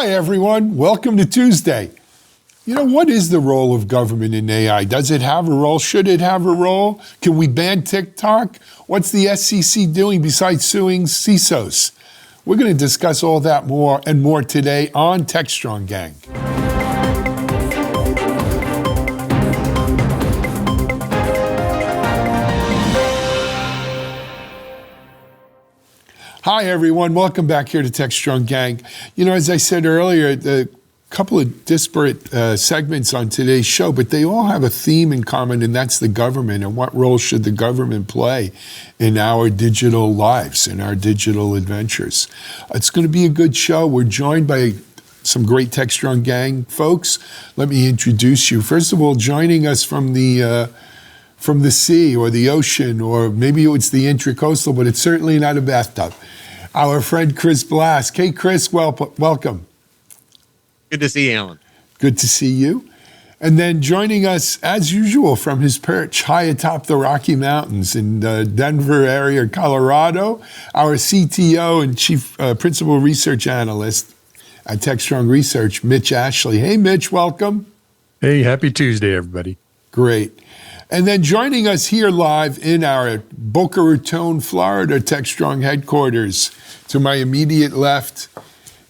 Hi, everyone. Welcome to Tuesday. You know, what is the role of government in AI? Does it have a role? Should it have a role? Can we ban TikTok? What's the SEC doing besides suing CISOs? We're going to discuss all that more and more today on Techstrong, gang. Hi, everyone. Welcome back here to Techstrong, gang. You know, as I said earlier, a couple of disparate segments on today's show, but they all have a theme in common, and that's the government. And what role should the government play in our digital lives, in our digital adventures? It's going to be a good show. We're joined by some great Techstrong gang folks. Let me introduce you. First of all, joining us from the sea or the ocean, or maybe it's the intracoastal, but it's certainly not a bathtub. Our friend Chris Blask. Hey, Chris, welcome. Good to see you, Alan. Good to see you. And then joining us, as usual, from his perch high atop the Rocky Mountains in the Denver area, Colorado, our CTO and Chief Principal Research Analyst at Techstrong Research, Mitch Ashley. Hey, Mitch, welcome. Hey, happy Tuesday, everybody. Great. And then joining us here live in our Boca Raton, Florida, Techstrong headquarters, to my immediate left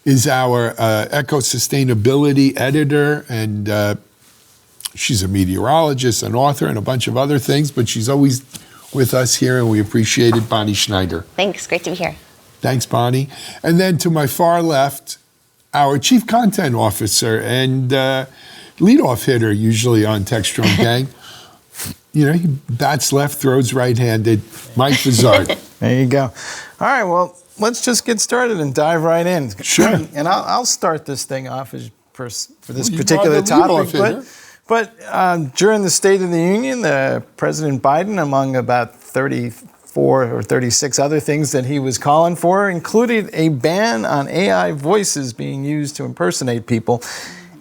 is our eco-sustainability editor, and she's a meteorologist, an author, and a bunch of other things, but she's always with us here, and we appreciate it, Bonnie Schneider. Thanks, great to be here. Thanks, Bonnie. And then to my far left, our Chief Content Officer and leadoff hitter, usually on Techstrong gang. You know, he bats left, throws right-handed, Mike Vizard. There you go. All right, well, let's just get started and dive right in. Sure. And I'll start this thing off for this particular topic. But during the State of the Union, President Biden, among about 34 or 36 other things that he was calling for, included a ban on AI voices being used to impersonate people.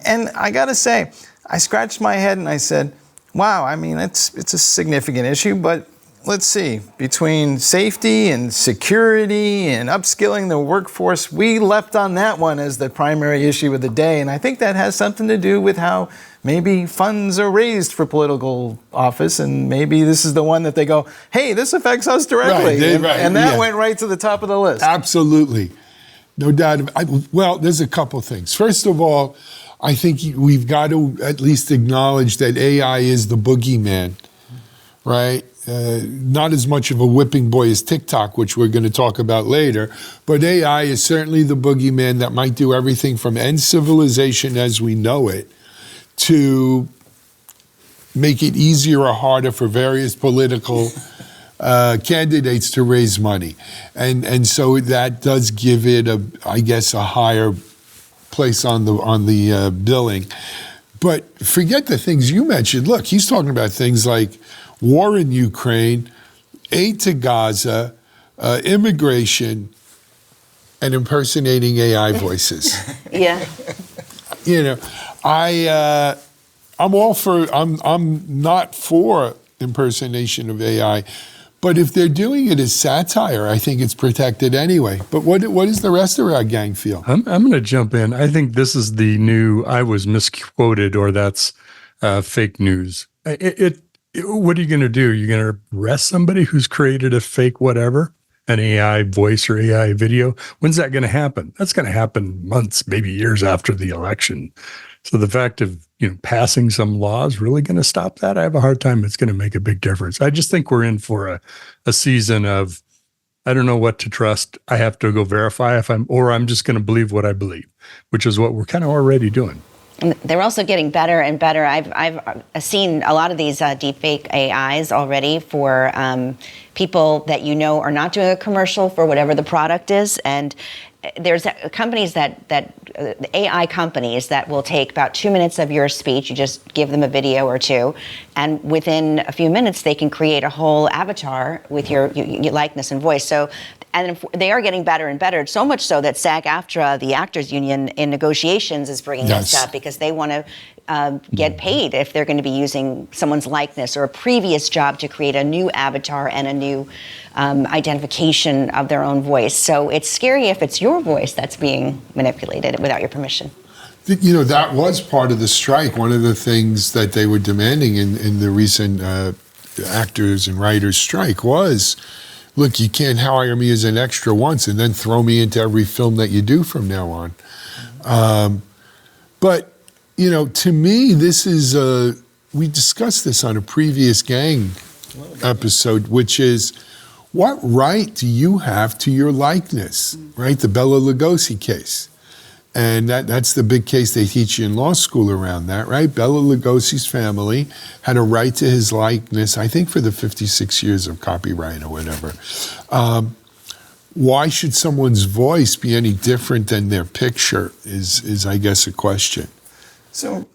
And I got to say, I scratched my head and I said, wow, I mean, it's a significant issue, but let's see, between safety and security and upskilling the workforce, we leapt on that one as the primary issue of the day. And I think that has something to do with how maybe funds are raised for political office, and maybe this is the one that they go, hey, this affects us directly. And that went right to the top of the list. Absolutely. No doubt. Well, there's a couple things. First of all, I think we've got to at least acknowledge that AI is the boogeyman, right? Not as much of a whipping boy as TikTok, which we're going to talk about later, but AI is certainly the boogeyman that might do everything from end civilization as we know it to make it easier or harder for various political candidates to raise money. And so that does give it, I guess, a higher place on the billing. But forget the things you mentioned. Look, he's talking about things like war in Ukraine, aid to Gaza, immigration, and impersonating AI voices. Yeah. You know, I'm not for impersonation of AI, but if they're doing it as satire, I think it's protected anyway. But what does the rest of our gang feel? I'm going to jump in. I think this is the new I was misquoted, or that's fake news. What are you going to do? You're going to arrest somebody who's created a fake whatever, an AI voice or AI video? When's that going to happen? That's going to happen months, maybe years after the election. So the fact of passing some law is really going to stop that? I have a hard time. It's going to make a big difference. I just think we're in for a season of, I don't know what to trust. I have to go verify I'm just going to believe what I believe, which is what we're kind of already doing. And they're also getting better and better. I've seen a lot of these deepfake AIs already for people that are not doing a commercial for whatever the product is. And there's companies AI companies that will take about 2 minutes of your speech. You just give them a video or two, and within a few minutes, they can create a whole avatar with your likeness and voice. So, and they are getting better and better, so much so that SAG-AFTRA, the actors union, in negotiations is bringing this up because they want to get paid if they're going to be using someone's likeness or a previous job to create a new avatar and a new identification of their own voice. So it's scary if it's your voice that's being manipulated without your permission. You know, that was part of the strike. One of the things that they were demanding in the recent actors and writers strike was, look, you can't hire me as an extra once and then throw me into every film that you do from now on. But, you know, to me, this is, we discussed this on a previous gang episode, which is, what right do you have to your likeness, right? The Bela Lugosi case. And that's the big case they teach you in law school around that, right? Bela Lugosi's family had a right to his likeness, I think for the 56 years of copyright or whatever. Why should someone's voice be any different than their picture is I guess, a question. So,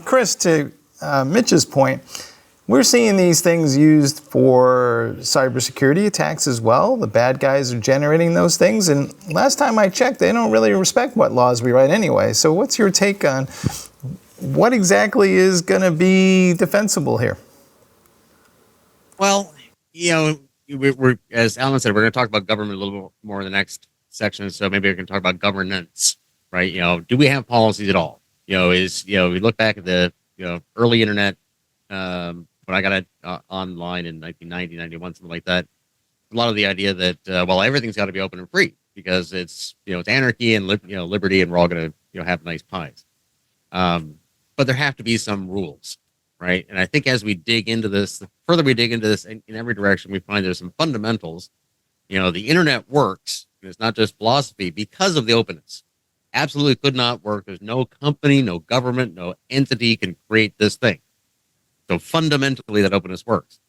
Chris, to Mitch's point, we're seeing these things used for cybersecurity attacks as well. The bad guys are generating those things. And last time I checked, they don't really respect what laws we write anyway. So what's your take on what exactly is going to be defensible here? Well, you know, we're, as Alan said, we're going to talk about government a little more in the next section. So maybe we can talk about governance, right? You know, do we have policies at all? You know, we look back at the, early internet, when I got it online in 1990, 91, something like that, a lot of the idea that, well, everything's got to be open and free because it's, it's anarchy and, liberty, and we're all going to, have nice pies. But there have to be some rules, right? And I think as we dig into this, the further we dig into this in every direction, we find there's some fundamentals. The internet works, and it's not just philosophy, because of the openness. Absolutely could not work. There's no company, no government, no entity can create this thing. So fundamentally, that openness works.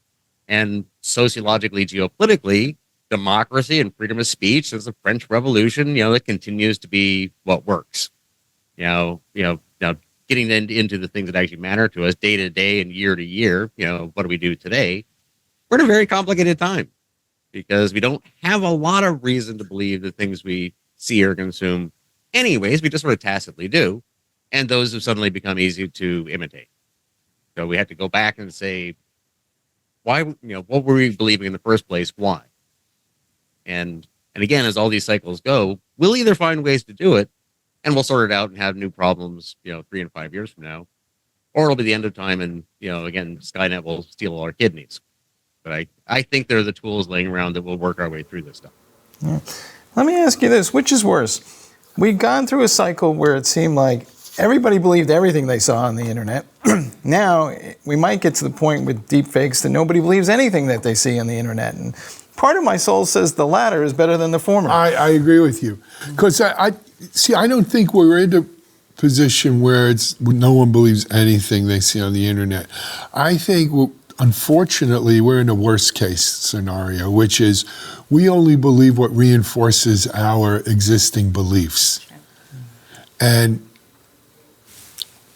And sociologically, geopolitically, democracy and freedom of speech since the French Revolution, that continues to be what works. Now getting into the things that actually matter to us day to day and year to year, what do we do today? We're in a very complicated time because we don't have a lot of reason to believe the things we see or consume anyways. We just sort of tacitly do. And those have suddenly become easy to imitate. So we have to go back and say, why, what were we believing in the first place? Why? And again, as all these cycles go, we'll either find ways to do it and we'll sort it out and have new problems, 3 and 5 years from now, or it'll be the end of time and, again, Skynet will steal all our kidneys. But I think there are the tools laying around that will work our way through this stuff. Yeah. Let me ask you this, which is worse? We've gone through a cycle where it seemed like everybody believed everything they saw on the internet. Now, we might get to the point with deep fakes that nobody believes anything that they see on the internet. And part of my soul says the latter is better than the former. I agree with you. Because I don't think we're in a position where no one believes anything they see on the internet. I think, unfortunately, we're in a worst case scenario, which is we only believe what reinforces our existing beliefs. And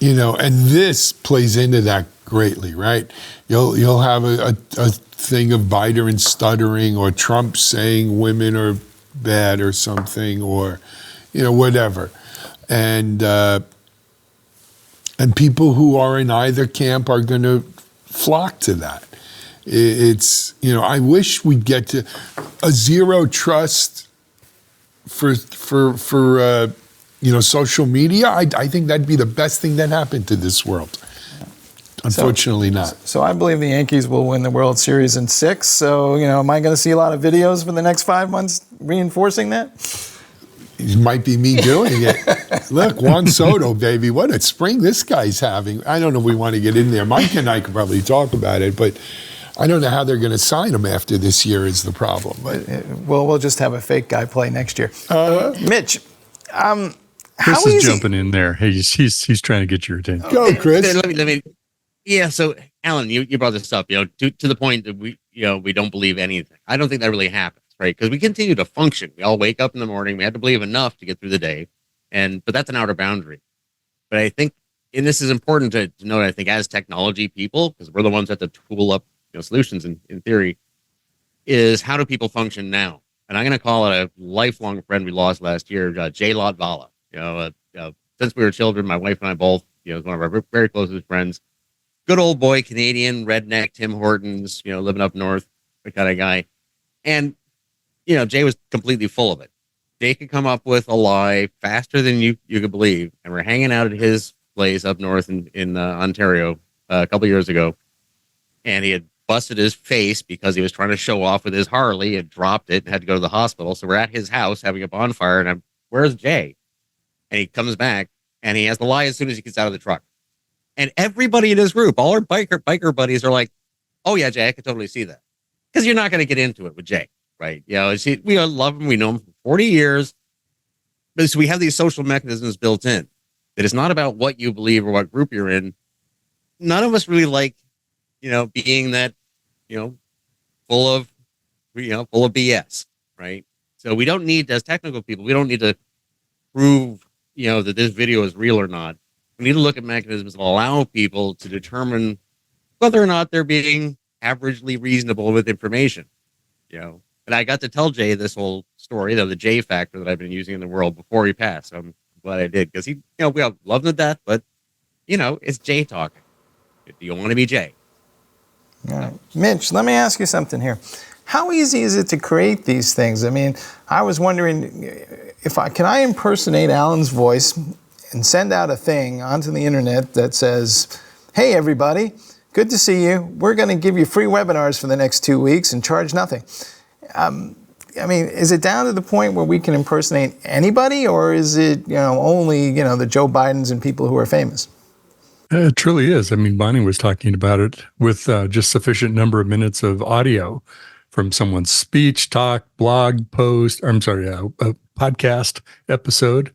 and this plays into that greatly, right? You'll have a thing of Biden stuttering, or Trump saying women are bad or something, or whatever, and people who are in either camp are going to flock to that. It's I wish we'd get to a zero trust for social media. I think that'd be the best thing that happened to this world. Unfortunately not. So I believe the Yankees will win the World Series in 6. So, am I going to see a lot of videos for the next 5 months reinforcing that? It might be me doing it. Look, Juan Soto, baby, what a spring this guy's having. I don't know if we want to get in there. Mike and I could probably talk about it, but I don't know how they're going to sign him after this year is the problem. But well, we'll just have a fake guy play next year. Mitch, Chris is jumping in there. Hey, he's trying to get your attention. Go, Chris. Let me. Yeah. So, Alan, you brought this up. To the point that we don't believe anything. I don't think that really happens, right? Because we continue to function. We all wake up in the morning. We have to believe enough to get through the day, but that's an outer boundary. But I think, and this is important to note, I think as technology people, because we're the ones that have to tool up solutions in theory, is how do people function now? And I'm going to call it a lifelong friend we lost last year, Jay Lotvala. Since we were children, my wife and I both is one of our very closest friends. Good old boy, Canadian, redneck, Tim Hortons, living up north, the kind of guy. And, Jay was completely full of it. Jay could come up with a lie faster than you could believe. And we're hanging out at his place up north in Ontario a couple years ago. And he had busted his face because he was trying to show off with his Harley and dropped it and had to go to the hospital. So we're at his house having a bonfire, and where's Jay? And he comes back and he has the lie as soon as he gets out of the truck. And everybody in his group, all our biker buddies are like, oh yeah, Jay, I could totally see that. Because you're not going to get into it with Jay, right? We love him. We know him for 40 years. But so we have these social mechanisms built in that it's not about what you believe or what group you're in. None of us really like, being that, full of BS, right? So we don't need, as technical people, we don't need to prove, that this video is real or not. We need to look at mechanisms that allow people to determine whether or not they're being averagely reasonable with information, And I got to tell Jay this whole story, the Jay factor that I've been using in the world before he passed. So I'm glad I did, because we all love him to death, but it's Jay talking. Do you want to be Jay? All right. Mitch, let me ask you something here. How easy is it to create these things? I mean, I was wondering can I impersonate Alan's voice and send out a thing onto the internet that says, hey, everybody, good to see you. We're going to give you free webinars for the next 2 weeks and charge nothing. Is it down to the point where we can impersonate anybody, or is it, only, the Joe Bidens and people who are famous? It truly is. Bonnie was talking about it with just sufficient number of minutes of audio from someone's speech, talk, blog, post, a podcast episode,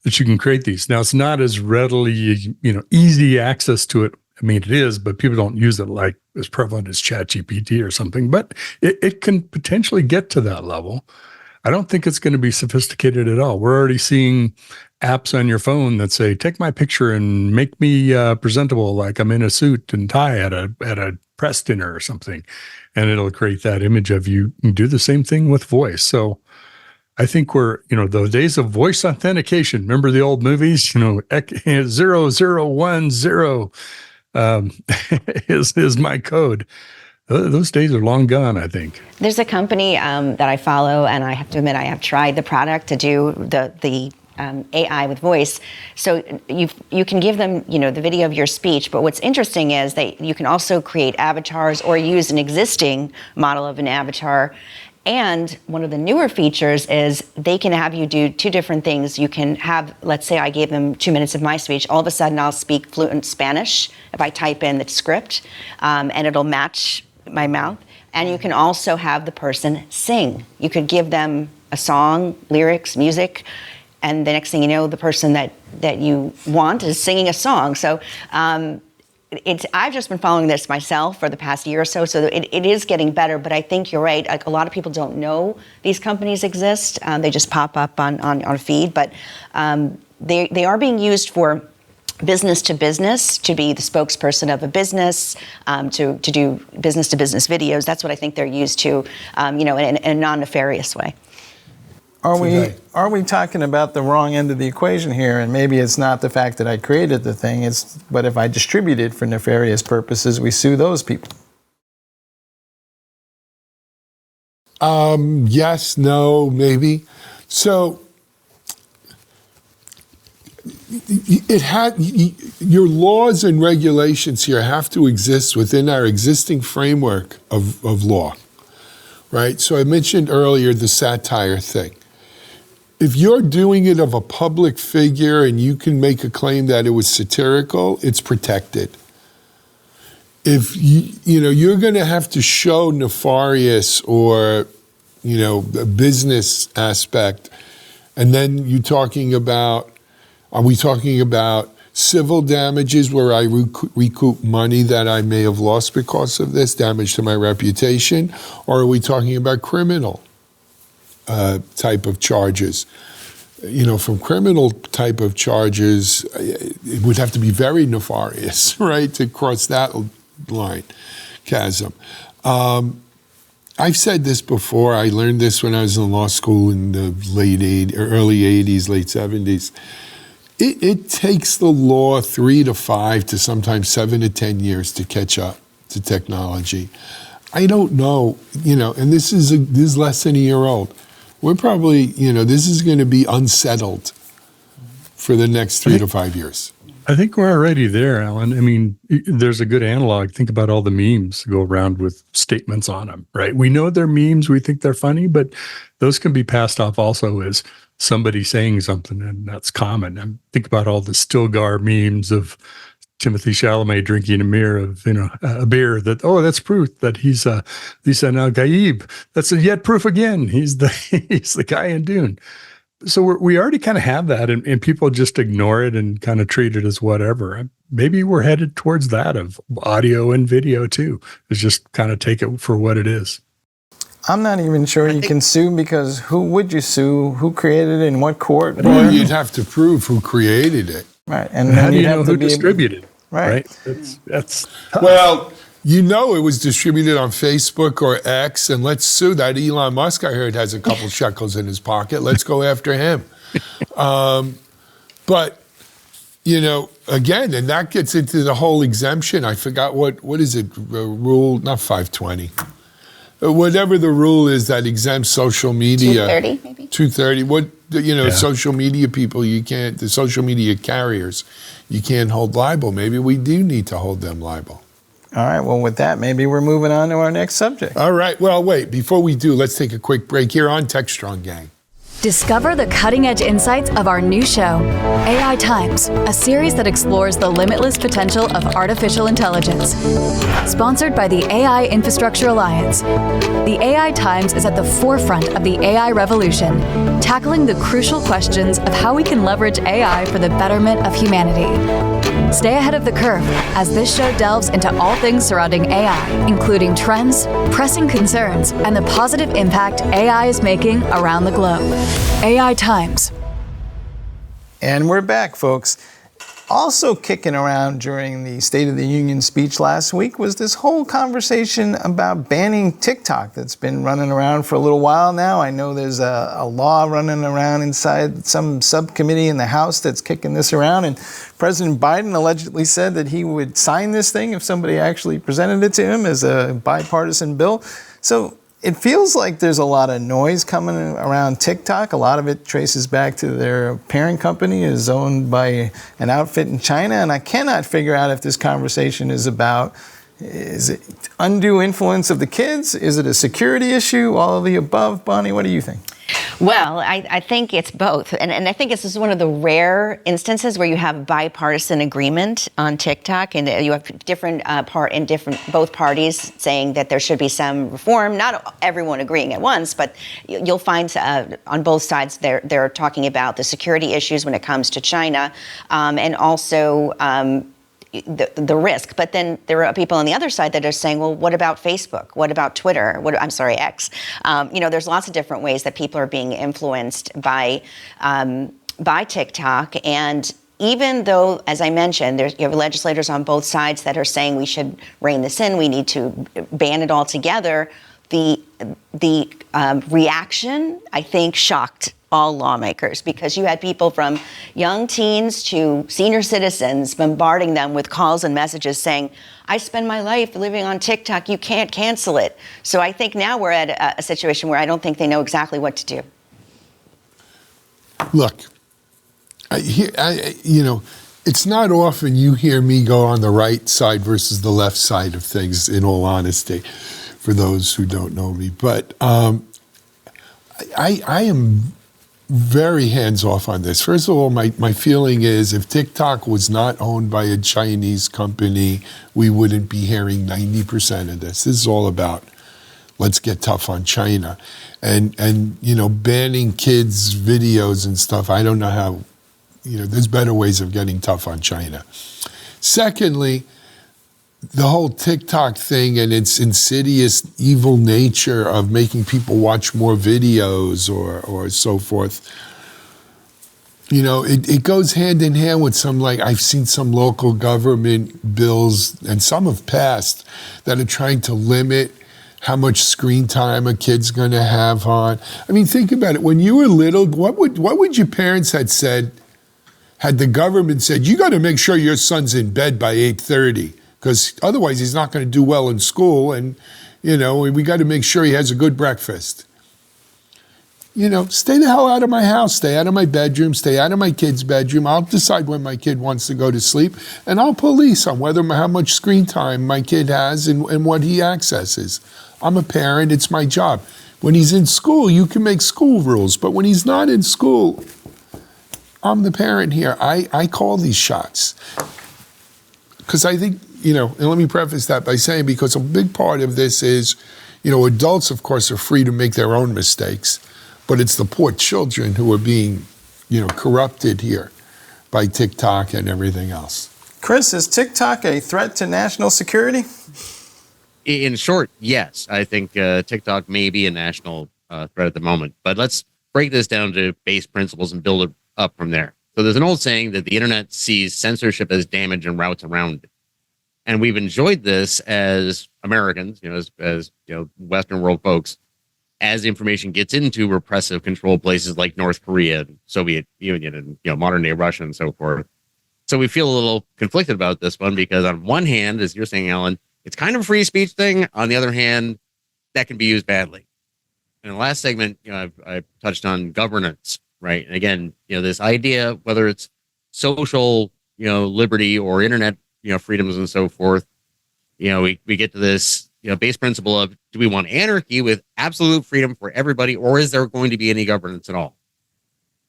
that you can create these. Now, it's not as readily, easy access to it. It is, but people don't use it like as prevalent as ChatGPT or something, but it can potentially get to that level. I don't think it's going to be sophisticated at all. We're already seeing apps on your phone that say, take my picture and make me presentable like I'm in a suit and tie at a press dinner or something. And it'll create that image of you. You do the same thing with voice. So I think we're, the days of voice authentication. Remember the old movies, 0010 is my code. Those days are long gone, I think. There's a company that I follow, and I have to admit I have tried the product to do the AI with voice. So you can give them, the video of your speech, but what's interesting is that you can also create avatars or use an existing model of an avatar. And one of the newer features is they can have you do two different things. You can have, let's say I gave them 2 minutes of my speech, all of a sudden I'll speak fluent Spanish if I type in the script, and it'll match my mouth. And you can also have the person sing. You could give them a song, lyrics, music, and the next thing you know, the person that you want is singing a song. So I've just been following this myself for the past year or so it is getting better, but I think you're right. Like, a lot of people don't know these companies exist. They just pop up on a feed, but they are being used for business to business, to be the spokesperson of a business, to do business to business videos. That's what I think they're used to, in a non-nefarious way. Are we talking about the wrong end of the equation here? And maybe it's not the fact that I created the thing, but if I distribute it for nefarious purposes, we sue those people. Yes, no, maybe. So your laws and regulations here have to exist within our existing framework of law, right? So I mentioned earlier the satire thing. If you're doing it of a public figure and you can make a claim that it was satirical, it's protected. If you're going to have to show nefarious or a business aspect, and then are we talking about civil damages where I recoup money that I may have lost because of this, damage to my reputation, or are we talking about criminal type of charges? From criminal type of charges, it would have to be very nefarious, right, to cross that line, chasm. I've said this before. I learned this when I was in law school in the early 80s, late 70s. it takes the law 3 to 5 to sometimes 7 to 10 years to catch up to technology. I don't know, and this is less than a year old. We're probably, this is going to be unsettled for the next 3 to 5 years. I think we're already there, Alan. I mean, there's a good analog. Think about all the memes that go around with statements on them, right? We know they're memes. We think they're funny, but those can be passed off also as somebody saying something, and that's common. And think about all the Stilgar memes of Timothy Chalamet drinking a beer that, that's proof that he's Lisan al-Gaib. That's yet proof again. He's the guy in Dune. So we already kind of have that, and people just ignore it and kind of treat it as whatever. Maybe we're headed towards that of audio and video too, is just kind of take it for what it is. I'm not even sure you can sue, because who would you sue? Who created it? In what court? Well, you'd have to prove who created it. Right. And how do you know who distributed it? Right. That's tough. Well, it was distributed on Facebook or X, and let's sue that Elon Musk. I heard has a couple shekels in his pocket. Let's go after him. But again, and that gets into the whole exemption. I forgot what is it? Rule, not 520. Whatever the rule is that exempts social media. 230, maybe. 230. Social media people, you can't. The social media carriers, you can't hold liable. Maybe we do need to hold them liable. All right, well, with that, maybe we're moving on to our next subject. All right, well, wait, before we do, let's take a quick break here on Techstrong, gang. Discover the cutting-edge insights of our new show, AI Times, a series that explores the limitless potential of artificial intelligence. Sponsored by the AI Infrastructure Alliance, the AI Times is at the forefront of the AI revolution, tackling the crucial questions of how we can leverage AI for the betterment of humanity. Stay ahead of the curve as this show delves into all things surrounding AI, including trends, pressing concerns, and the positive impact AI is making around the globe. AI Times. And we're back, folks. Also kicking around during the State of the Union speech last week was this whole conversation about banning TikTok that's been running around for a little while now. I know there's a law running around inside some subcommittee in the House that's kicking this around, and President Biden allegedly said that he would sign this thing if somebody actually presented it to him as a bipartisan bill. So it feels like there's a lot of noise coming around TikTok. A lot of it traces back to their parent company is owned by an outfit in China. And I cannot figure out if this conversation is about, is it undue influence of the kids? Is it a security issue? All of the above? Bonnie, what do you think? Well, I think it's both. And I think this is one of the rare instances where you have bipartisan agreement on TikTok, and you have both parties saying that there should be some reform. Not everyone agreeing at once, but you'll find on both sides they're talking about the security issues when it comes to China, and also the risk. But then there are people on the other side that are saying, well, what about Facebook? What about Twitter? X? There's lots of different ways that people are being influenced by TikTok. And even though, as I mentioned, you have legislators on both sides that are saying we should rein this in, we need to ban it altogether, the reaction, I think, shocked all lawmakers, because you had people from young teens to senior citizens bombarding them with calls and messages saying, I spend my life living on TikTok, you can't cancel it. So I think now we're at a situation where I don't think they know exactly what to do. Look, it's not often you hear me go on the right side versus the left side of things, in all honesty, for those who don't know me. But I am very hands-off on this. First of all, my feeling is if TikTok was not owned by a Chinese company, we wouldn't be hearing 90% of this. This is all about let's get tough on China. And banning kids' videos and stuff, I don't know how, there's better ways of getting tough on China. Secondly, the whole TikTok thing and its insidious evil nature of making people watch more videos or so forth, it goes hand in hand with I've seen some local government bills, and some have passed, that are trying to limit how much screen time a kid's going to have on. I mean, think about it. When you were little, what would your parents had said, had the government said, you got to make sure your son's in bed by 8:30, because otherwise he's not going to do well in school, and we got to make sure he has a good breakfast. Stay the hell out of my house, stay out of my bedroom, stay out of my kid's bedroom. I'll decide when my kid wants to go to sleep, and I'll police on how much screen time my kid has and what he accesses. I'm a parent, it's my job. When he's in school, you can make school rules, but when he's not in school, I'm the parent here. I call these shots. Because I think, and let me preface that by saying, because a big part of this is, adults, of course, are free to make their own mistakes. But it's the poor children who are being, corrupted here by TikTok and everything else. Chris, is TikTok a threat to national security? In short, yes. I think TikTok may be a national threat at the moment. But let's break this down to base principles and build it up from there. So there's an old saying that the internet sees censorship as damage and routes around it. And we've enjoyed this as Americans, as Western world folks, as information gets into repressive controlled places like North Korea, and Soviet Union, and modern day Russia and so forth. So we feel a little conflicted about this one, because on one hand, as you're saying, Alan, it's kind of a free speech thing. On the other hand, that can be used badly. In the last segment, I touched on governance, right? And again, this idea, whether it's social, liberty or internet, freedoms and so forth, we get to this base principle of, do we want anarchy with absolute freedom for everybody, or is there going to be any governance at all?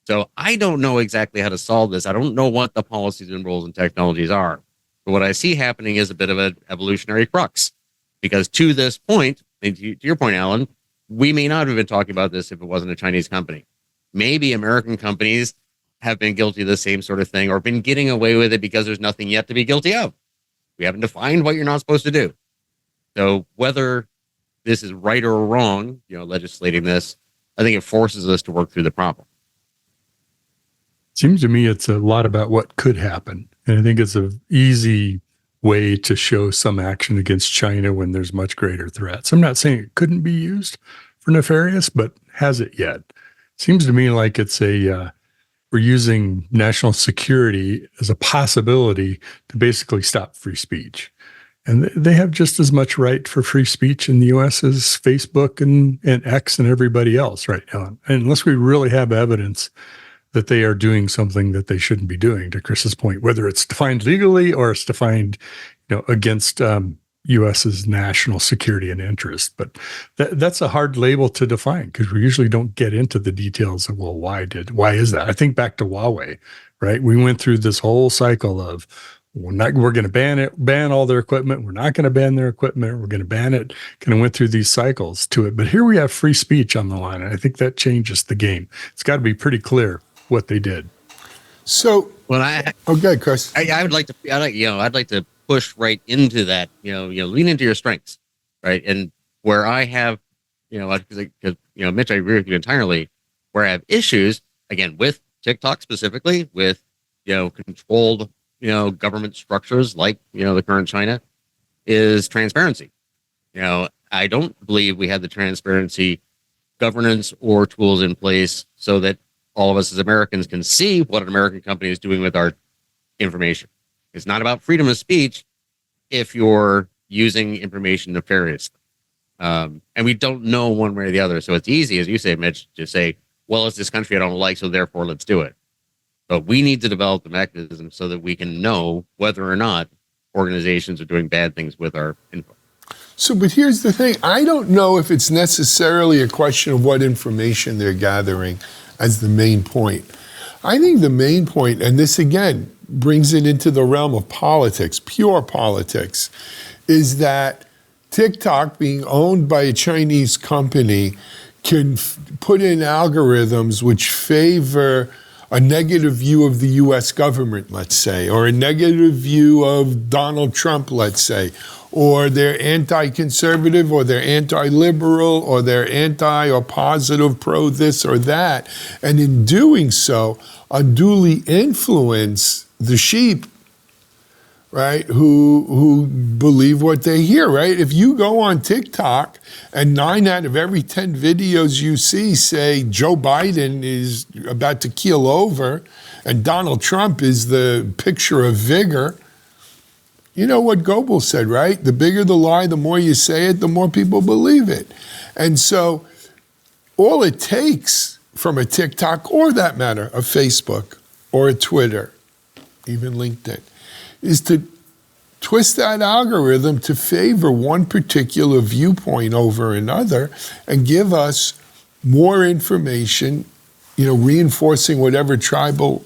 So I don't know exactly how to solve this. I don't know what the policies and rules and technologies are. But what I see happening is a bit of an evolutionary crux, because to this point, and to your point, Alan, we may not have been talking about this if it wasn't a Chinese company. Maybe American companies have been guilty of the same sort of thing, or been getting away with it because there's nothing yet to be guilty of. We haven't defined what you're not supposed to do. So whether this is right or wrong, legislating this, I think it forces us to work through the problem. Seems to me it's a lot about what could happen. And I think it's an easy way to show some action against China when there's much greater threats. I'm not saying it couldn't be used for nefarious, but has it yet? Seems to me like it's we're using national security as a possibility to basically stop free speech. And they have just as much right for free speech in the U.S. as Facebook and X and everybody else right now. And unless we really have evidence that they are doing something that they shouldn't be doing, to Chris's point, whether it's defined legally or it's defined, against U.S.'s national security and interest. But that's a hard label to define, because we usually don't get into the details of, why is that? I think back to Huawei, right? We went through this whole cycle of, we're going to ban all their equipment. We're not going to ban their equipment. We're going to ban it. Kind of went through these cycles to it. But here we have free speech on the line. And I think that changes the game. It's got to be pretty clear what they did. So, okay, Chris. I'd like to push right into that, lean into your strengths, right? And where I have, because Mitch, I agree with you entirely, where I have issues, again, with TikTok specifically, with, controlled, government structures like, the current China, is transparency. I don't believe we have the transparency, governance, or tools in place so that all of us as Americans can see what an American company is doing with our information. It's not about freedom of speech if you're using information nefariously. And we don't know one way or the other. So it's easy, as you say, Mitch, to say, well, it's this country I don't like, so therefore let's do it. But we need to develop the mechanism so that we can know whether or not organizations are doing bad things with our info. So, but here's the thing. I don't know if it's necessarily a question of what information they're gathering as the main point. I think the main point, and this again brings it into the realm of politics, pure politics, is that TikTok, being owned by a Chinese company, can put in algorithms which favor a negative view of the U.S. government, let's say, or a negative view of Donald Trump, let's say, or they're anti-conservative, or they're anti-liberal, or they're anti or positive, pro this or that. And in doing so, unduly influence the sheep right? Who believe what they hear, right? If you go on TikTok and 9 out of every 10 videos you see say Joe Biden is about to keel over and Donald Trump is the picture of vigor, you know what Goebbels said, right? The bigger the lie, the more you say it, the more people believe it. And so all it takes from a TikTok, or that matter, a Facebook or a Twitter, even LinkedIn, is to twist that algorithm to favor one particular viewpoint over another and give us more information, reinforcing whatever tribal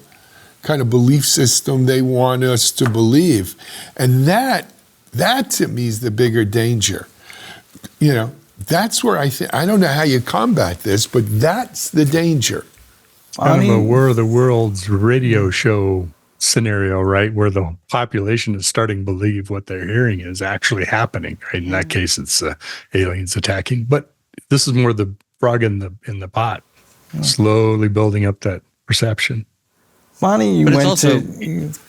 kind of belief system they want us to believe. And that to me is the bigger danger. That's where I don't know how you combat this, but that's the danger. Kind of a War of the Worlds radio show scenario, right? Where the population is starting to believe what they're hearing is actually happening, right? In that case, it's aliens attacking. But this is more the frog in the pot, slowly building up that perception. Bonnie, you went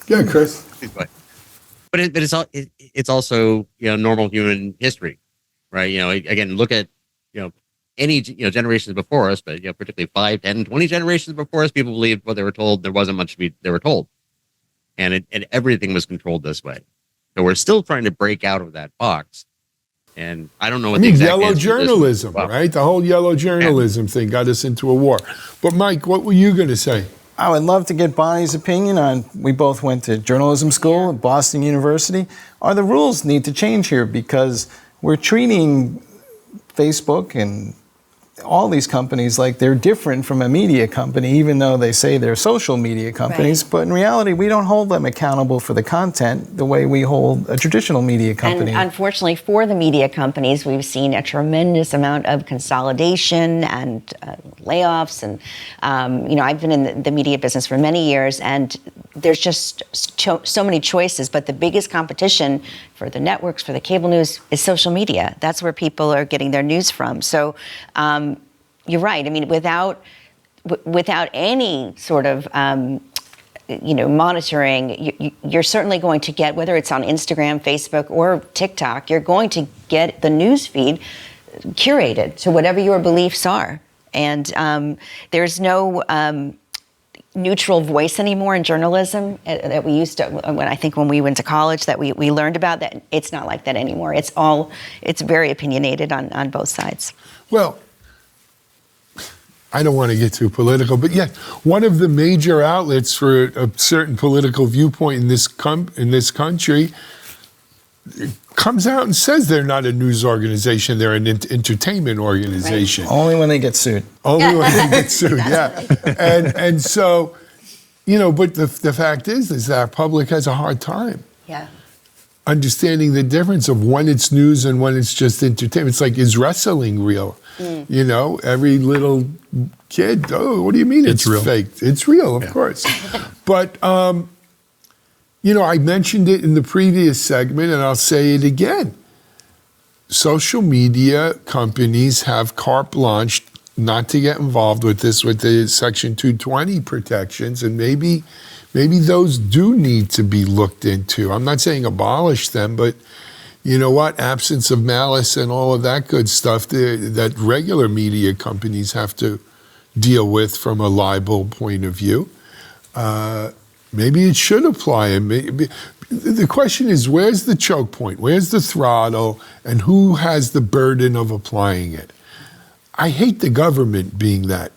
Yeah, Chris. But it's also normal human history, right? Again, look at any generations before us, but particularly 5, 10, 20 generations before us, people believed what they were told. There wasn't much they were told. And everything was controlled this way. So we're still trying to break out of that box. And I don't know what the exact yellow answer journalism, is. Well, right? The whole yellow journalism thing got us into a war. But Mike, what were you going to say? I would love to get Bonnie's opinion on, we both went to journalism school at Boston University. Are the rules need to change here? Because we're treating Facebook and all these companies like they're different from a media company, even though they say they're social media companies. Right. But in reality, we don't hold them accountable for the content the way we hold a traditional media company. And unfortunately for the media companies, we've seen a tremendous amount of consolidation and layoffs. And, I've been in the media business for many years, and there's just so many choices. But the biggest competition for the networks, for the cable news, is social media. That's where people are getting their news from. So you're right. I mean, without any sort of monitoring, you're certainly going to get, whether it's on Instagram, Facebook, or TikTok, you're going to get the news feed curated to whatever your beliefs are. And there's no neutral voice anymore in journalism that we used to, when we went to college, that we learned about. That it's not like that anymore. It's very opinionated on both sides. Well, I don't want to get too political, but yeah, one of the major outlets for a certain political viewpoint in this country comes out and says they're not a news organization, they're an entertainment organization. Right. Only when they get sued. Only when they get sued, yeah. And so, but the fact is that our public has a hard time. Yeah. Understanding the difference of when it's news and when it's just entertainment. It's like, is wrestling real? Every little kid, what do you mean it's real? Fake? It's real, of course. But, I mentioned it in the previous segment, and I'll say it again. Social media companies have carte blanche not to get involved with this, with the Section 220 protections, and maybe those do need to be looked into. I'm not saying abolish them, but you know what? Absence of malice and all of that good stuff that regular media companies have to deal with from a libel point of view. Maybe it should apply. And the question is, where's the choke point? Where's the throttle? And who has the burden of applying it? I hate the government being that.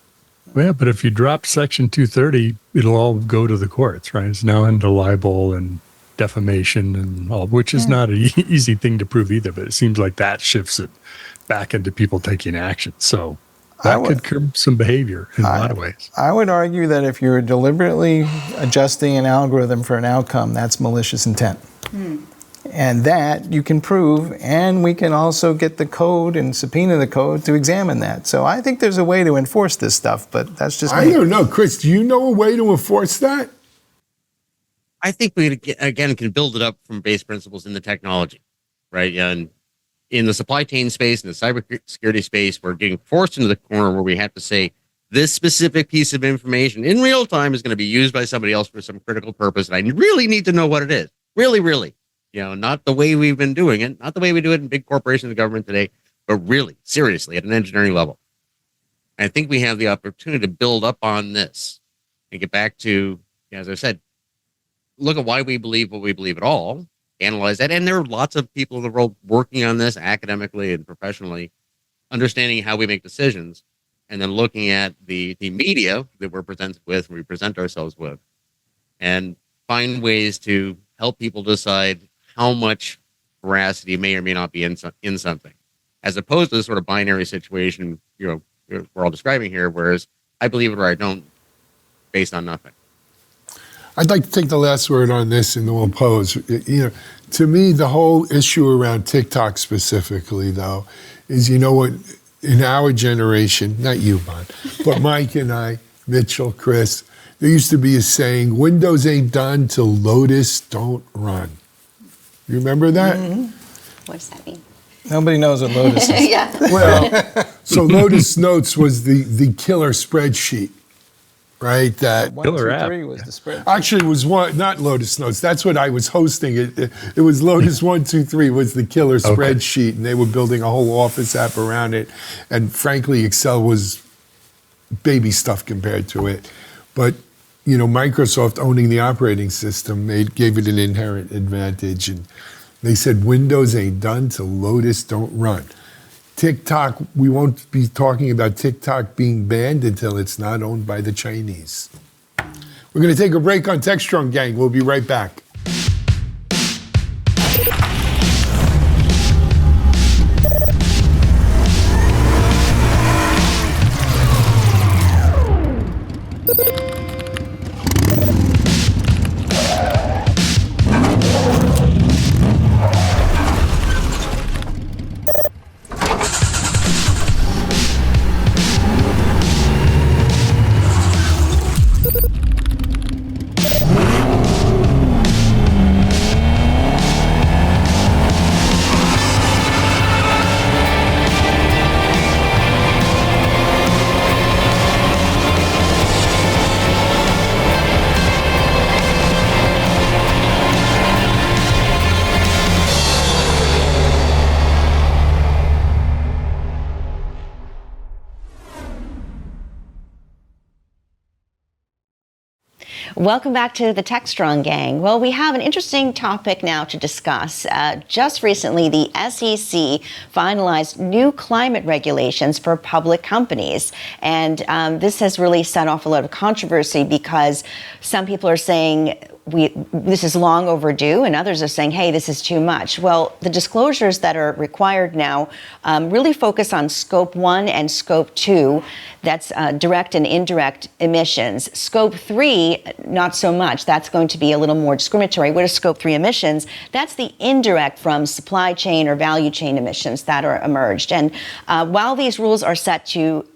Well, but if you drop Section 230, it'll all go to the courts, right? It's now into libel and defamation and all, which is not an easy thing to prove either, but it seems like that shifts it back into people taking action. So that could curb some behavior in a lot of ways. I would argue that if you're deliberately adjusting an algorithm for an outcome, that's malicious intent. And that you can prove, and we can also get the code and subpoena the code to examine that. So I think there's a way to enforce this stuff, but that's just me. I don't know. Chris, do you know a way to enforce that? I think we, again, can build it up from base principles in the technology, right? And in the supply chain space, in the cybersecurity space, we're getting forced into the corner where we have to say this specific piece of information in real time is going to be used by somebody else for some critical purpose, and I really need to know what it is. Really, really. Not the way we've been doing it, not the way we do it in big corporations and government today, but really, seriously, at an engineering level. And I think we have the opportunity to build up on this and get back to, as I said, look at why we believe what we believe at all, analyze that. And there are lots of people in the world working on this academically and professionally, understanding how we make decisions, and then looking at the media that we're presented with, we present ourselves with, and find ways to help people decide how much veracity may or may not be in something, as opposed to the sort of binary situation we're all describing here, whereas I believe it or I don't, based on nothing. I'd like to take the last word on this and then we'll pose. To me, the whole issue around TikTok specifically, though, is what, in our generation, not you, Bon, but Mike and I, Mitchell, Chris, there used to be a saying, Windows ain't done till Lotus don't run. You remember that? Mm-hmm. What does that mean? Nobody knows what Lotus is. Yeah. Well, so Lotus Notes was the killer spreadsheet, right? That 1, 2, 3 was the spread. actually was not Lotus Notes. That's what I was hosting. It was Lotus 1, 2, 3 was the killer spreadsheet, and they were building a whole Office app around it. And frankly, Excel was baby stuff compared to it. But Microsoft owning the operating system gave it an inherent advantage, and they said Windows ain't done till Lotus don't run. TikTok, we won't be talking about TikTok being banned until it's not owned by the Chinese. We're going to take a break on Techstrong, gang. We'll be right back. Welcome back to the Techstrong gang. Well, we have an interesting topic now to discuss. Just recently, the SEC finalized new climate regulations for public companies. And this has really set off a lot of controversy because some people are saying this is long overdue, and others are saying, hey, this is too much. Well, the disclosures that are required now really focus on Scope 1 and Scope 2. That's direct and indirect emissions. Scope 3, not so much. That's going to be a little more discriminatory. What is Scope 3 emissions? That's the indirect from supply chain or value chain emissions that are emerged. And while these rules are set to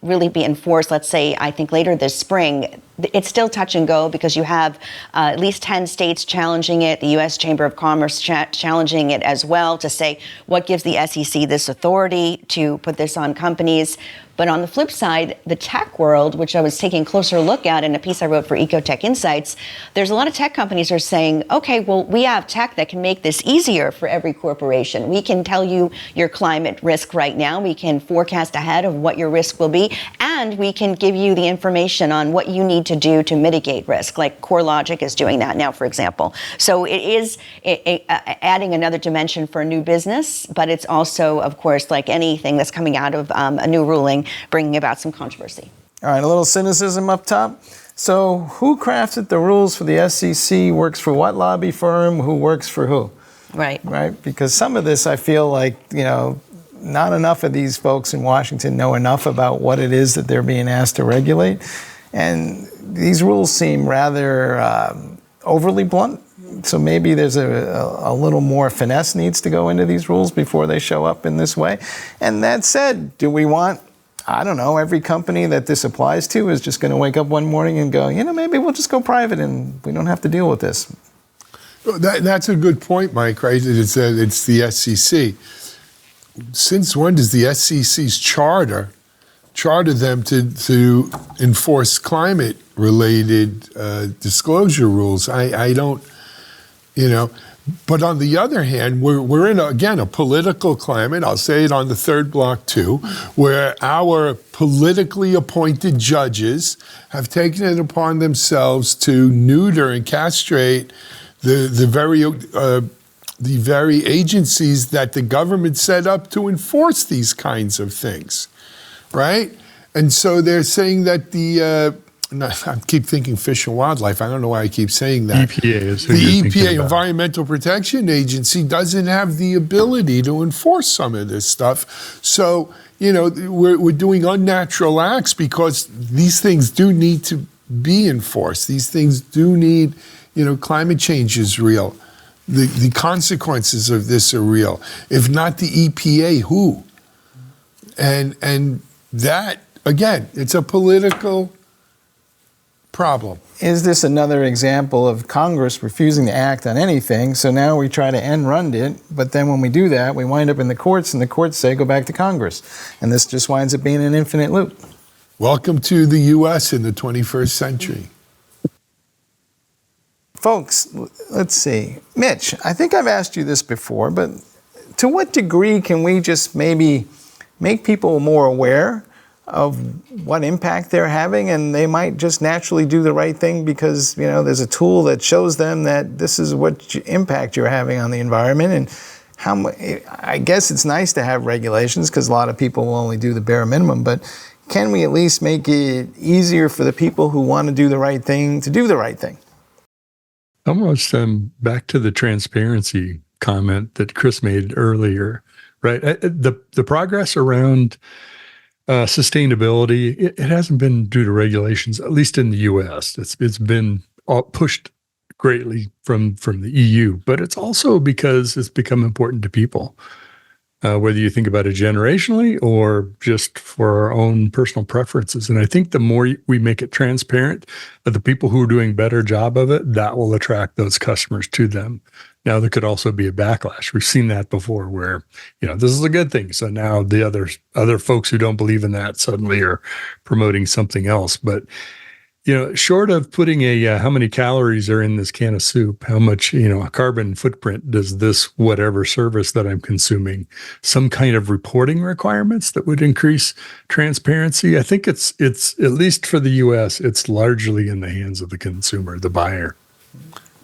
really be enforced, let's say, I think later this spring, it's still touch and go because you have at least 10 states challenging it, the U.S. Chamber of Commerce challenging it as well to say what gives the SEC this authority to put this on companies. But on the flip side, the tech world, which I was taking a closer look at in a piece I wrote for Ecotech Insights, there's a lot of tech companies who are saying, okay, well, we have tech that can make this easier for every corporation. We can tell you your climate risk right now. We can forecast ahead of what your risk will be. And we can give you the information on what you need to do to mitigate risk, like CoreLogic is doing that now, for example. So it is adding another dimension for a new business, but it's also, of course, like anything that's coming out of a new ruling, bringing about some controversy. All right, a little cynicism up top. So who crafted the rules for the SEC, works for what lobby firm, who works for who? Right. Right? Because some of this, I feel like, not enough of these folks in Washington know enough about what it is that they're being asked to regulate. And these rules seem rather overly blunt. So maybe there's a little more finesse needs to go into these rules before they show up in this way. And that said, do we want, I don't know, every company that this applies to is just going to wake up one morning and go, maybe we'll just go private and we don't have to deal with this? That's a good point, Mike, right? It's the SEC. Since when does the SEC's charter them to enforce climate-related disclosure rules? I don't you know. But on the other hand, we're in, again, a political climate, I'll say it on the third block too, where our politically appointed judges have taken it upon themselves to neuter and castrate the very agencies that the government set up to enforce these kinds of things, right? And so they're saying that I keep thinking Fish and Wildlife. I don't know why I keep saying that. EPA is who the you're thinking EPA, about. Environmental Protection Agency, doesn't have the ability to enforce some of this stuff. So, you know, we're doing unnatural acts because these things do need to be enforced. These things do need, you know, climate change is real. The consequences of this are real. If not the EPA, who? And that, again, it's a political problem. Is this another example of Congress refusing to act on anything? So now we try to end run it, but then when we do that, we wind up in the courts, and the courts say go back to Congress. And this just winds up being an infinite loop. Welcome to the U.S. in the 21st century. Folks, let's see. Mitch, I think I've asked you this before, but to what degree can we just maybe make people more aware of what impact they're having, and they might just naturally do the right thing because, you know, there's a tool that shows them that this is what impact you're having on the environment. And I guess it's nice to have regulations because a lot of people will only do the bare minimum, but can we at least make it easier for the people who want to do the right thing to do the right thing? Almost back to the transparency comment that Chris made earlier, right? The progress around sustainability, it hasn't been due to regulations, at least in the U.S. It's been pushed greatly from the EU, but it's also because it's become important to people, whether you think about it generationally or just for our own personal preferences. And I think the more we make it transparent, the people who are doing a better job of it, that will attract those customers to them. Now, there could also be a backlash. We've seen that before where, you know, this is a good thing. So now the other folks who don't believe in that suddenly are promoting something else. But, you know, short of putting how many calories are in this can of soup, how much, you know, a carbon footprint does this whatever service that I'm consuming, some kind of reporting requirements that would increase transparency. I think it's at least for the U.S., it's largely in the hands of the consumer, the buyer.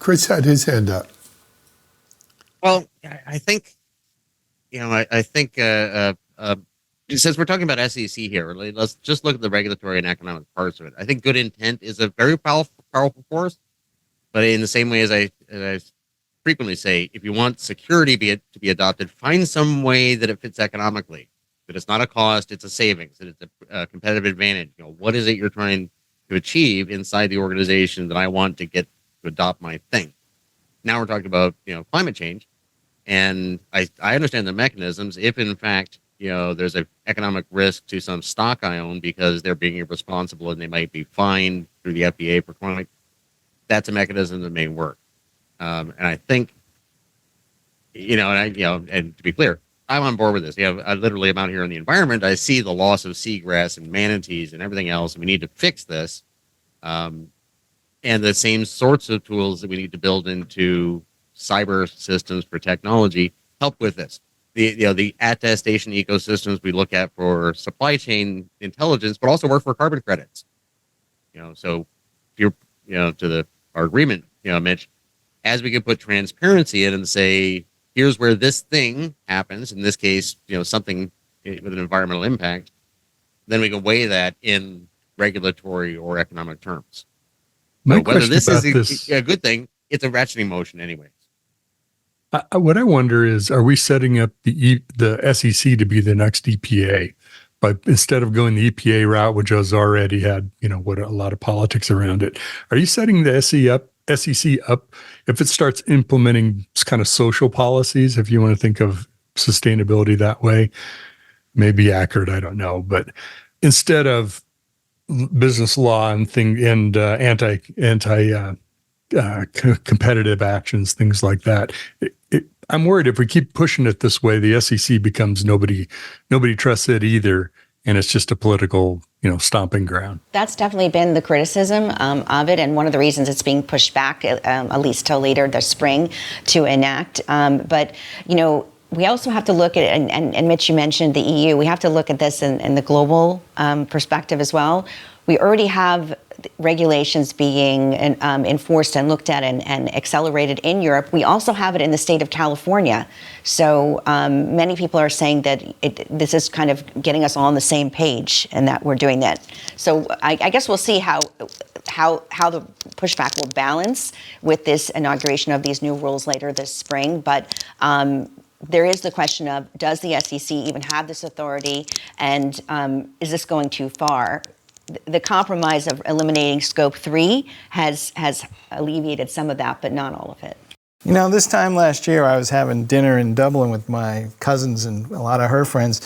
Chris had his hand up. Well, I think, you know, I think since we're talking about SEC here, let's just look at the regulatory and economic parts of it. I think good intent is a very powerful force, but in the same way as I frequently say, if you want security to be adopted, find some way that it fits economically, that it's not a cost, it's a savings, that it's a competitive advantage. You know, what is it you're trying to achieve inside the organization that I want to get to adopt my thing? Now we're talking about, you know, climate change, and I understand the mechanisms. If in fact, you know, there's an economic risk to some stock I own because they're being irresponsible and they might be fined through the FDA for climate, that's a mechanism that may work. And I think, you know, and to be clear, I'm on board with this. You know, I literally am out here in the environment. I see the loss of seagrass and manatees and everything else, and we need to fix this. And the same sorts of tools that we need to build into cyber systems for technology help with this. The attestation ecosystems we look at for supply chain intelligence, but also work for carbon credits. You know, so if you're, you know, to our agreement, you know, Mitch, as we can put transparency in and say, here's where this thing happens. In this case, you know, something with an environmental impact, then we can weigh that in regulatory or economic terms. So whether this is a good thing, it's a ratcheting motion anyways. What I wonder is, are we setting up the SEC to be the next EPA? But instead of going the EPA route, which has already had, you know, what a lot of politics around it, are you setting the SEC up if it starts implementing kind of social policies, if you want to think of sustainability that way? Maybe accurate, I don't know. But instead of business law and anti competitive actions, things like that. I'm worried if we keep pushing it this way, the SEC becomes nobody trusts it either, and it's just a political, stomping ground. That's definitely been the criticism of it, and one of the reasons it's being pushed back, at least till later this spring, to enact. But we also have to look at, and Mitch, you mentioned the EU. We have to look at this in the global perspective as well. We already have regulations being enforced and looked at and accelerated in Europe. We also have it in the state of California. So many people are saying that this is kind of getting us all on the same page and that we're doing that. So I guess we'll see how the pushback will balance with this inauguration of these new rules later this spring. But there is the question of, does the SEC even have this authority, and is this going too far? The compromise of eliminating Scope 3 has alleviated some of that, but not all of it. This time last year, I was having dinner in Dublin with my cousins and a lot of her friends,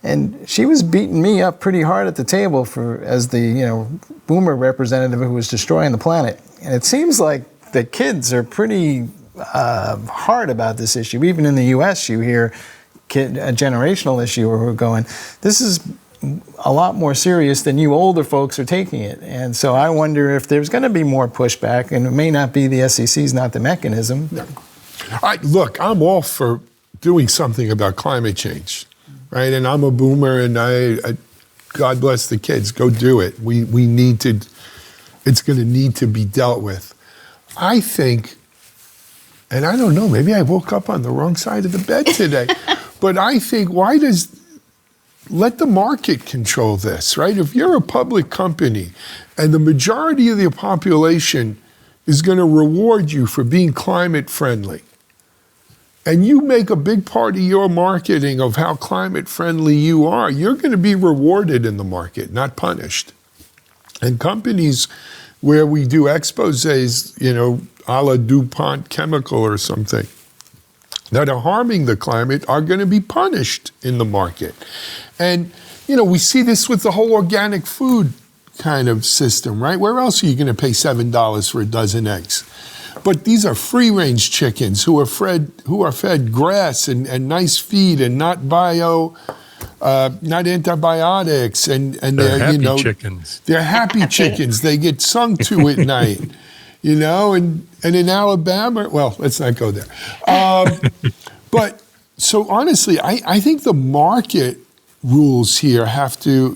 and she was beating me up pretty hard at the table as the boomer representative who was destroying the planet. And it seems like the kids are pretty hard about this issue. Even in the U.S., you hear a generational issue where we're going, this is a lot more serious than you older folks are taking it. And so I wonder if there's going to be more pushback, and it may not be the SEC's not the mechanism. No. Look, I'm all for doing something about climate change, right? And I'm a boomer, and I God bless the kids, go do it. We need to, it's going to need to be dealt with. I think, and I don't know, maybe I woke up on the wrong side of the bed today, but I think, let the market control this, right? If you're a public company and the majority of the population is going to reward you for being climate friendly, and you make a big part of your marketing of how climate friendly you are, you're going to be rewarded in the market, not punished. And companies where we do exposés, a la DuPont Chemical or something, that are harming the climate are going to be punished in the market. And, we see this with the whole organic food kind of system, right? Where else are you going to pay $7 for a dozen eggs? But these are free-range chickens who are fed grass and nice feed and not not antibiotics, and they're happy chickens. They're happy chickens. They get sung to at night. And in Alabama, well, let's not go there. But so honestly, I think the market rules here have to,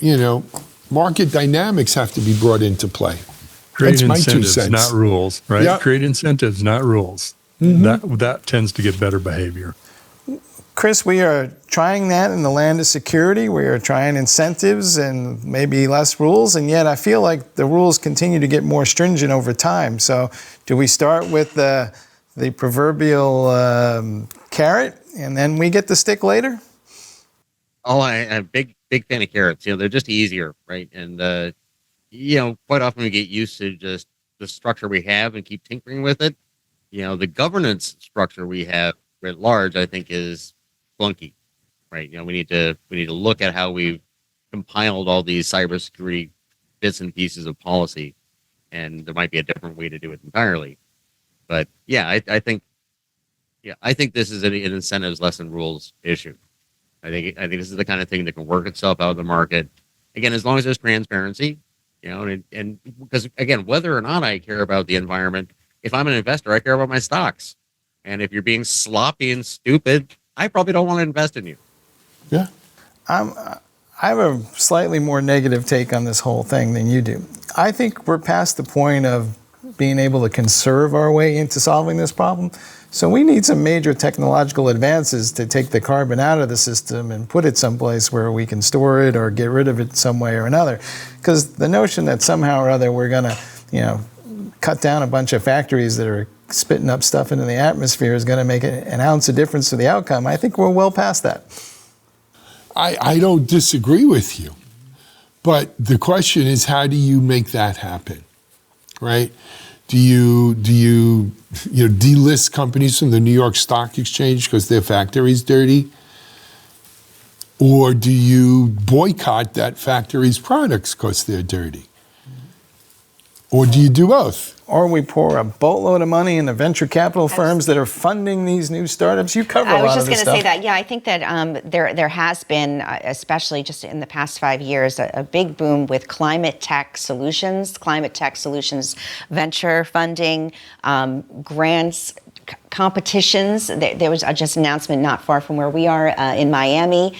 market dynamics have to be brought into play. Create That's my 2 incentives, cents. not rules, right? Yep. Create incentives, not rules. Mm-hmm. That tends to get better behavior. Chris, we are trying that in the land of security. We are trying incentives and maybe less rules, and yet I feel like the rules continue to get more stringent over time. So do we start with the proverbial carrot, and then we get the stick later? Oh, I'm a big fan of carrots. They're just easier, right? And, quite often we get used to just the structure we have and keep tinkering with it. The governance structure we have at large, I think, is clunky, right? We need to look at how we've compiled all these cybersecurity bits and pieces of policy, and there might be a different way to do it entirely. But yeah, I think this is an incentives less than rules issue. I think this is the kind of thing that can work itself out of the market. Again, as long as there's transparency, and because again, whether or not I care about the environment, if I'm an investor, I care about my stocks. And if you're being sloppy and stupid, I probably don't want to invest in you. Yeah. I have a slightly more negative take on this whole thing than you do. I think we're past the point of being able to conserve our way into solving this problem. So we need some major technological advances to take the carbon out of the system and put it someplace where we can store it or get rid of it some way or another. Because the notion that somehow or other we're going to, cut down a bunch of factories that are spitting up stuff into the atmosphere is going to make an ounce of difference to the outcome. I think we're well past that. I don't disagree with you. But the question is, how do you make that happen, right? Do you delist companies from the New York Stock Exchange because their factory's dirty? Or do you boycott that factory's products because they're dirty? Or do you do both? Or we pour a boatload of money into venture capital firms that are funding these new startups. You cover a lot of this stuff. I was just going to say that. Yeah, I think that there has been, especially just in the past 5 years, a big boom with climate tech solutions, venture funding, grants, competitions. There was just an announcement not far from where we are in Miami.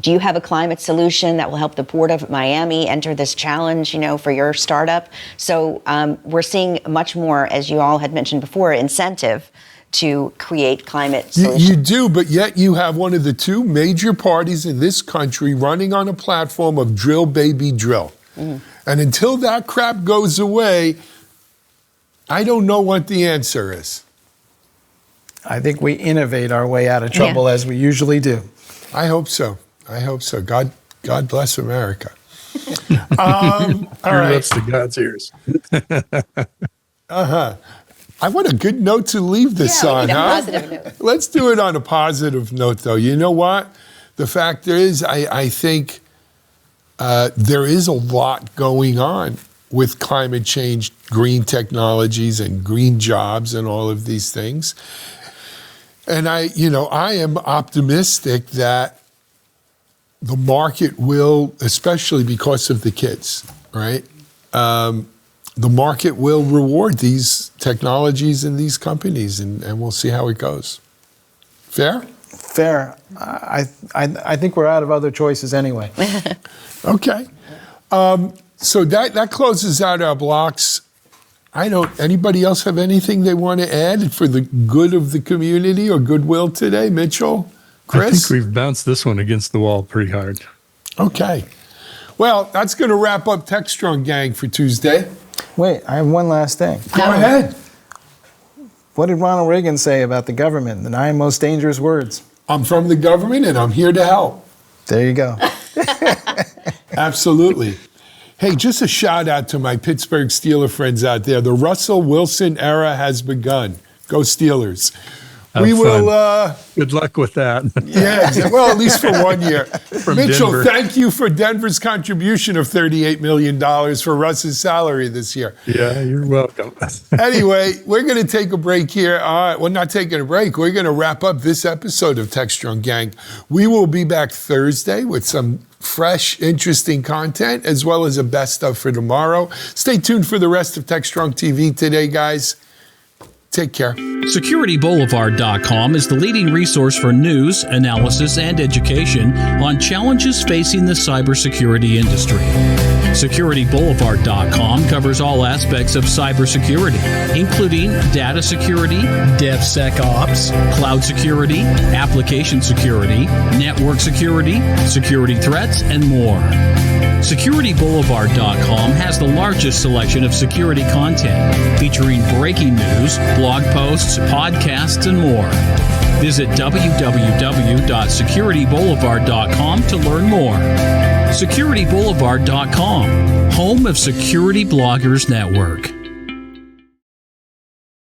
Do you have a climate solution that will help the Port of Miami enter this challenge, for your startup? So we're seeing much more, as you all had mentioned before, incentive to create climate solutions. You do, but yet you have one of the two major parties in this country running on a platform of drill, baby, drill. And until that crap goes away, I don't know what the answer is. I think we innovate our way out of trouble as we usually do. I hope so. God bless America. All right. Lips to God's ears. What a good note to leave this on, a huh? positive note. Let's do it on a positive note, though. You know what? The fact is, I think there is a lot going on with climate change, green technologies, and green jobs, and all of these things. And I am optimistic that the market will, especially because of the kids, right? The market will reward these technologies and these companies, and we'll see how it goes. Fair? Fair. I think we're out of other choices anyway. Okay. So that closes out our blocks. Anybody else have anything they want to add for the good of the community or goodwill today? Mitchell? Chris? I think we've bounced this one against the wall pretty hard. Okay. Well, that's going to wrap up Techstrong Gang for Tuesday. Wait, I have one last thing. Go ahead. What did Ronald Reagan say about the government? The 9 most dangerous words. I'm from the government and I'm here to help. There you go. Absolutely. Hey, just a shout out to my Pittsburgh Steeler friends out there. The Russell Wilson era has begun. Go Steelers. We will. Good luck with that. Yeah, well, at least for 1 year. Mitchell, Denver. thank you for Denver's contribution of $38 million for Russ's salary this year. Yeah, you're welcome. Anyway, we're going to take a break here. We're not taking a break. We're going to wrap up this episode of Techstrong Gang. We will be back Thursday with some fresh, interesting content, as well as a best of for tomorrow. Stay tuned for the rest of Techstrong TV today, guys. Take care. SecurityBoulevard.com is the leading resource for news, analysis, and education on challenges facing the cybersecurity industry. SecurityBoulevard.com covers all aspects of cybersecurity, including data security, DevSecOps, cloud security, application security, network security, security threats, and more. SecurityBoulevard.com has the largest selection of security content, featuring breaking news, blog posts, podcasts, and more. Visit www.securityboulevard.com to learn more. SecurityBoulevard.com, home of Security Bloggers Network.